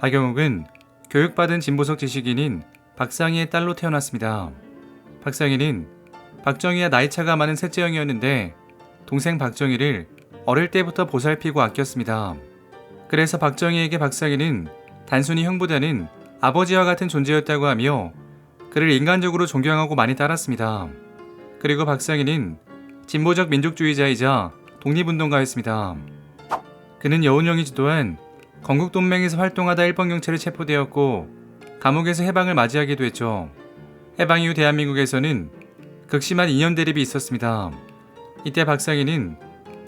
박영욱은 교육받은 진보적 지식인인 박상희의 딸로 태어났습니다. 박상희는 박정희와 나이차가 많은 셋째 형이었는데 동생 박정희를 어릴 때부터 보살피고 아꼈습니다. 그래서 박정희에게 박상희는 단순히 형보다는 아버지와 같은 존재였다고 하며 그를 인간적으로 존경하고 많이 따랐습니다. 그리고 박상희는 진보적 민족주의자이자 독립운동가였습니다. 그는 여운형이 주도한 건국동맹에서 활동하다 일본경찰에 체포되었고 감옥에서 해방을 맞이하기도 했죠. 해방 이후 대한민국에서는 극심한 이념 대립이 있었습니다. 이때 박상희는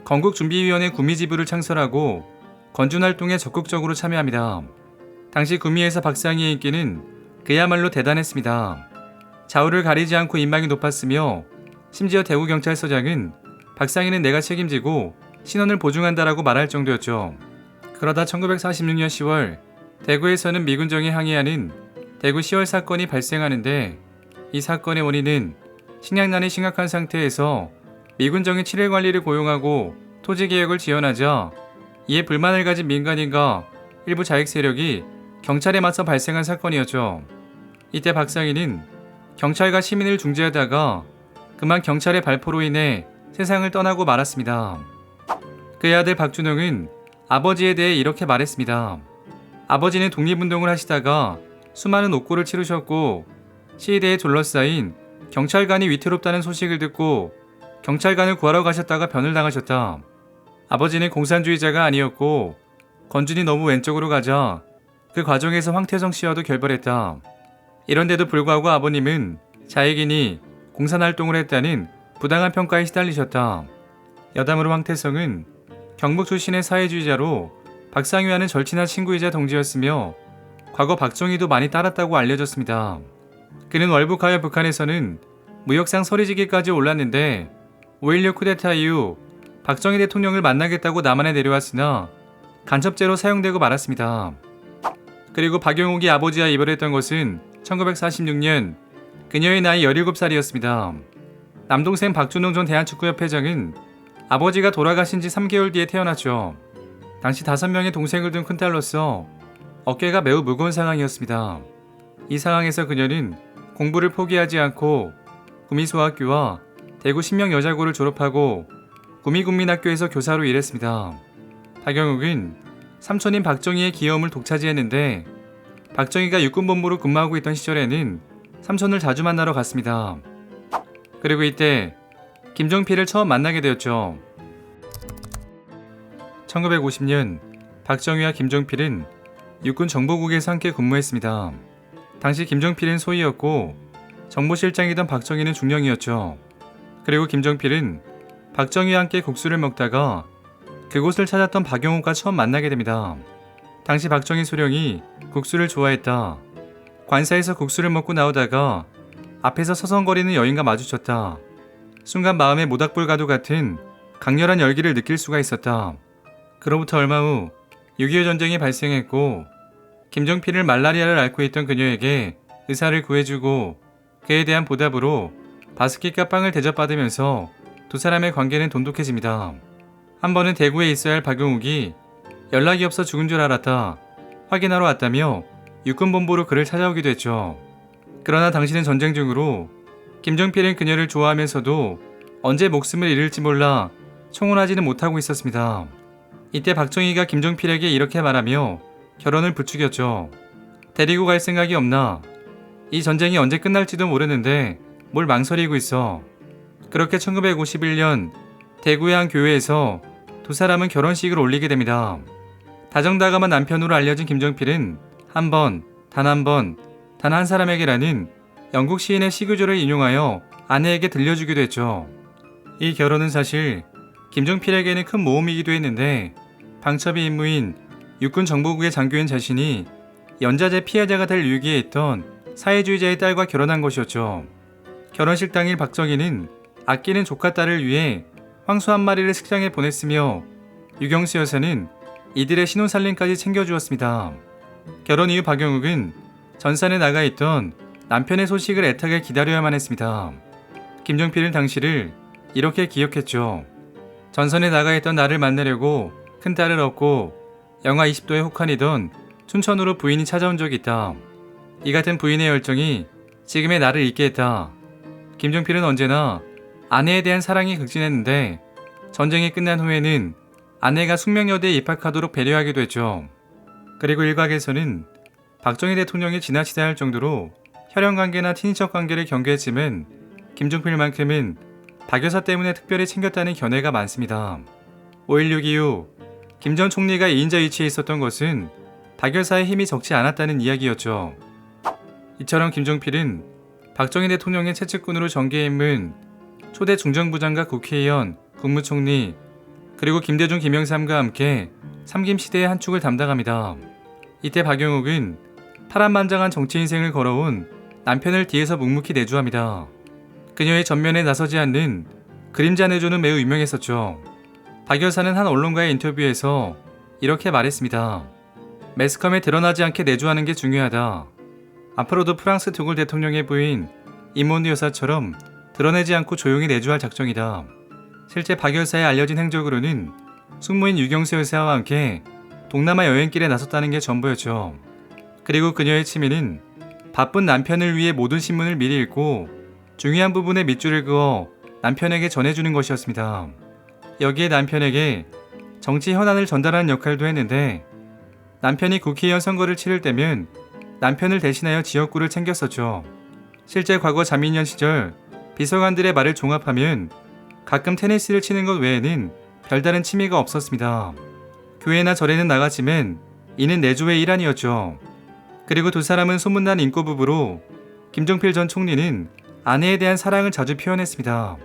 건국준비위원회 구미지부를 창설하고 건준활동에 적극적으로 참여합니다. 당시 구미에서 박상희의 인기는 그야말로 대단했습니다. 좌우를 가리지 않고 인망이 높았으며 심지어 대구경찰서장은 박상희는 내가 책임지고 신원을 보증한다라고 말할 정도였죠. 그러다 1946년 10월 대구에서는 미군정에 항의하는 대구 10월 사건이 발생하는데 이 사건의 원인은 식량난이 심각한 상태에서 미군정이 7일 관리를 고용하고 토지개혁을 지원하자 이에 불만을 가진 민간인과 일부 자익 세력이 경찰에 맞서 발생한 사건이었죠. 이때 박상희는 경찰과 시민을 중재하다가 그만 경찰의 발포로 인해 세상을 떠나고 말았습니다. 그의 아들 박준홍은 아버지에 대해 이렇게 말했습니다. 아버지는 독립운동을 하시다가 수많은 옥고를 치르셨고 시위대에 둘러싸인 경찰관이 위태롭다는 소식을 듣고 경찰관을 구하러 가셨다가 변을 당하셨다. 아버지는 공산주의자가 아니었고 건준이 너무 왼쪽으로 가자 그 과정에서 황태성 씨와도 결별했다. 이런데도 불구하고 아버님은 자익이니 공산활동을 했다는 부당한 평가에 시달리셨다. 여담으로 황태성은 경북 출신의 사회주의자로 박상희와는 절친한 친구이자 동지였으며 과거 박정희도 많이 따랐다고 알려졌습니다. 그는 월북하여 북한에서는 무역상 서리지기까지 올랐는데 5.16 쿠데타 이후 박정희 대통령을 만나겠다고 남한에 내려왔으나 간첩죄로 사용되고 말았습니다. 그리고 박영욱이 아버지와 이별했던 것은 1946년 그녀의 나이 17살이었습니다. 남동생 박준홍 전 대한축구협회장은 아버지가 돌아가신 지 3개월 뒤에 태어났죠. 당시 5명의 동생을 둔 큰딸로서 어깨가 매우 무거운 상황이었습니다. 이 상황에서 그녀는 공부를 포기하지 않고 구미소학교와 대구 신명여자고를 졸업하고 구미국민학교에서 교사로 일했습니다. 박영욱은 삼촌인 박정희의 귀여움을 독차지했는데 박정희가 육군본부로 근무하고 있던 시절에는 삼촌을 자주 만나러 갔습니다. 그리고 이때 김종필을 처음 만나게 되었죠. 1950년 박정희와 김종필은 육군 정보국에서 함께 근무했습니다. 당시 김종필은 소위였고 정보실장이던 박정희는 중령이었죠. 그리고 김종필은 박정희와 함께 국수를 먹다가 그곳을 찾았던 박영욱과 처음 만나게 됩니다. 당시 박정희 소령이 국수를 좋아했다. 관사에서 국수를 먹고 나오다가 앞에서 서성거리는 여인과 마주쳤다. 순간 마음에 모닥불과도 같은 강렬한 열기를 느낄 수가 있었다. 그로부터 얼마 후 6.25 전쟁이 발생했고 김종필을 말라리아를 앓고 있던 그녀에게 의사를 구해주고 그에 대한 보답으로 바스킷과 빵을 대접받으면서 두 사람의 관계는 돈독해집니다. 한 번은 대구에 있어야 할 박용욱이 연락이 없어 죽은 줄 알았다. 확인하러 왔다며 육군본부로 그를 찾아오기도 했죠. 그러나 당시는 전쟁 중으로 김종필은 그녀를 좋아하면서도 언제 목숨을 잃을지 몰라 청혼하지는 못하고 있었습니다. 이때 박정희가 김종필에게 이렇게 말하며 결혼을 부추겼죠. 데리고 갈 생각이 없나? 이 전쟁이 언제 끝날지도 모르는데 뭘 망설이고 있어. 그렇게 1951년 대구의 한 교회에서 두 사람은 결혼식을 올리게 됩니다. 다정다감한 남편으로 알려진 김종필은 한 번, 단 한 번, 단 한 사람에게라는 영국 시인의 시구조를 인용하여 아내에게 들려주기도 했죠. 이 결혼은 사실 김종필에게는 큰 모험이기도 했는데 방첩의 임무인 육군 정보국의 장교인 자신이 연좌제 피해자가 될 위기에 있던 사회주의자의 딸과 결혼한 것이었죠. 결혼식 당일 박정희는 아끼는 조카 딸을 위해 황소 한 마리를 식장에 보냈으며 유경수 여사는 이들의 신혼살림까지 챙겨주었습니다. 결혼 이후 박영욱은 전산에 나가 있던 남편의 소식을 애타게 기다려야만 했습니다. 김종필은 당시를 이렇게 기억했죠. 전선에 나가 있던 나를 만나려고 큰딸을 얻고 영하 20도에 혹한이던 춘천으로 부인이 찾아온 적이 있다. 이 같은 부인의 열정이 지금의 나를 있게 했다. 김종필은 언제나 아내에 대한 사랑이 극진했는데 전쟁이 끝난 후에는 아내가 숙명여대에 입학하도록 배려하기도 했죠. 그리고 일각에서는 박정희 대통령이 지나치다 할 정도로 혈연관계나 친인척 관계를 경계했지만 김종필만큼은 박 여사 때문에 특별히 챙겼다는 견해가 많습니다. 5.16 이후 김 전 총리가 2인자 위치에 있었던 것은 박 여사의 힘이 적지 않았다는 이야기였죠. 이처럼 김종필은 박정희 대통령의 채측군으로 전개임은 초대 중정부장과 국회의원, 국무총리, 그리고 김대중, 김영삼과 함께 삼김시대의 한 축을 담당합니다. 이때 박영욱은 파란만장한 정치 인생을 걸어온 남편을 뒤에서 묵묵히 내주합니다. 그녀의 전면에 나서지 않는 그림자 내조는 매우 유명했었죠. 박 여사는 한 언론과의 인터뷰에서 이렇게 말했습니다. 매스컴에 드러나지 않게 내조하는 게 중요하다. 앞으로도 프랑스 두골 대통령의 부인 이몬드 여사처럼 드러내지 않고 조용히 내조할 작정이다. 실제 박 여사의 알려진 행적으로는 숙모인 유경수 여사와 함께 동남아 여행길에 나섰다는 게 전부였죠. 그리고 그녀의 취미는 바쁜 남편을 위해 모든 신문을 미리 읽고 중요한 부분에 밑줄을 그어 남편에게 전해주는 것이었습니다. 여기에 남편에게 정치 현안을 전달하는 역할도 했는데 남편이 국회의원 선거를 치를 때면 남편을 대신하여 지역구를 챙겼었죠. 실제 과거 자민련 시절 비서관들의 말을 종합하면 가끔 테니스를 치는 것 외에는 별다른 취미가 없었습니다. 교회나 절에는 나갔지만 이는 내조의 일환이었죠. 그리고 두 사람은 소문난 인꼬부부로 김종필 전 총리는 아내에 대한 사랑을 자주 표현했습니다.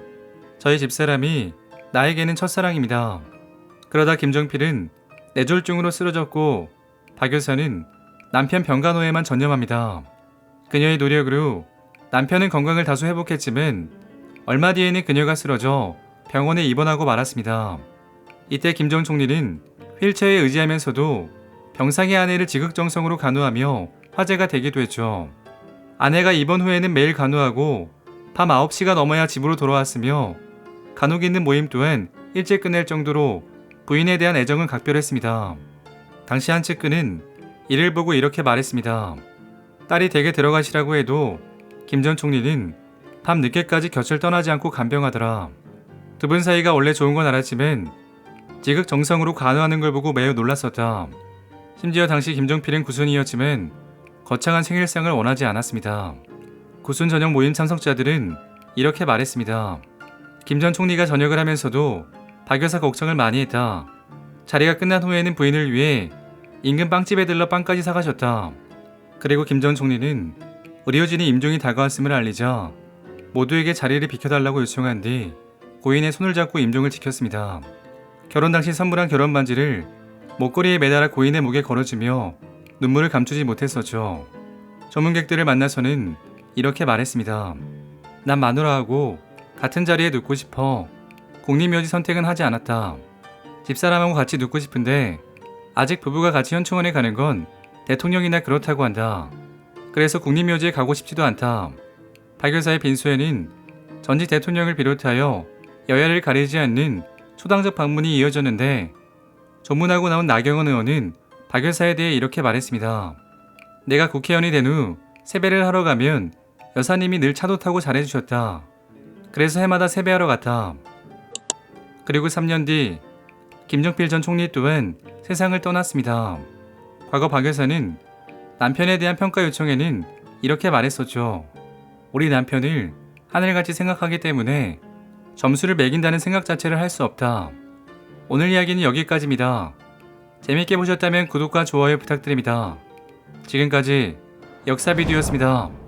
저희 집사람이 나에게는 첫사랑입니다. 그러다 김종필은 뇌졸중으로 쓰러졌고 박 여사는 남편 병간호에만 전념합니다. 그녀의 노력으로 남편은 건강을 다소 회복했지만 얼마 뒤에는 그녀가 쓰러져 병원에 입원하고 말았습니다. 이때 김 전 총리는 휠체어에 의지하면서도 병상의 아내를 지극정성으로 간호하며 화제가 되기도 했죠. 아내가 입원 후에는 매일 간호하고 밤 9시가 넘어야 집으로 돌아왔으며 간혹 있는 모임 또한 일찍 끝낼 정도로 부인에 대한 애정은 각별했습니다. 당시 한 측근은 이를 보고 이렇게 말했습니다. 딸이 댁에 들어가시라고 해도 김 전 총리는 밤 늦게까지 곁을 떠나지 않고 간병하더라. 두 분 사이가 원래 좋은 건 알았지만 지극정성으로 간호하는 걸 보고 매우 놀랐었다. 심지어 당시 김종필은 구순이었지만 거창한 생일상을 원하지 않았습니다. 구순 전용 모임 참석자들은 이렇게 말했습니다. 김 전 총리가 전역을 하면서도 박 여사 걱정을 많이 했다. 자리가 끝난 후에는 부인을 위해 인근 빵집에 들러 빵까지 사가셨다. 그리고 김 전 총리는 의료진이 임종이 다가왔음을 알리자 모두에게 자리를 비켜달라고 요청한 뒤 고인의 손을 잡고 임종을 지켰습니다. 결혼 당시 선물한 결혼 반지를 목걸이에 매달아 고인의 목에 걸어주며 눈물을 감추지 못했었죠. 전문객들을 만나서는 이렇게 말했습니다. 난 마누라하고 같은 자리에 눕고 싶어. 국립묘지 선택은 하지 않았다. 집사람하고 같이 눕고 싶은데 아직 부부가 같이 현충원에 가는 건 대통령이나 그렇다고 한다. 그래서 국립묘지에 가고 싶지도 않다. 박 여사의 빈소에는 전직 대통령을 비롯하여 여야를 가리지 않는 초당적 방문이 이어졌는데 조문하고 나온 나경원 의원은 박 여사에 대해 이렇게 말했습니다. 내가 국회의원이 된 후 세배를 하러 가면 여사님이 늘 차도 타고 잘해주셨다. 그래서 해마다 세배하러 갔다. 그리고 3년 뒤 김종필 전 총리 또한 세상을 떠났습니다. 과거 박 여사는 남편에 대한 평가 요청에는 이렇게 말했었죠. 우리 남편을 하늘같이 생각하기 때문에 점수를 매긴다는 생각 자체를 할 수 없다. 오늘 이야기는 여기까지입니다. 재밌게 보셨다면 구독과 좋아요 부탁드립니다. 지금까지 역사비디오였습니다.